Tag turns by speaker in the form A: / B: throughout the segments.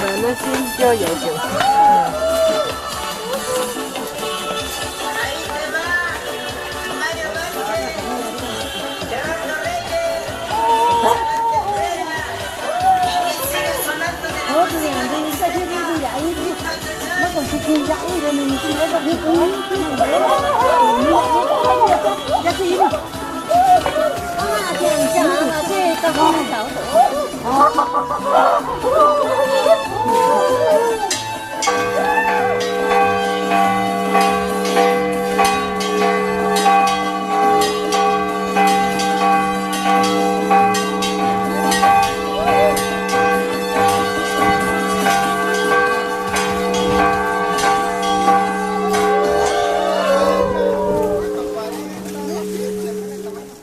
A: 너는 심지어 여주.
B: nó còn chụp hình dãy rồi mình không có được giá trị mà chàng chàng mà thế ta không cháu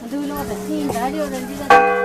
B: Dulu ada sih, dari orang di sana.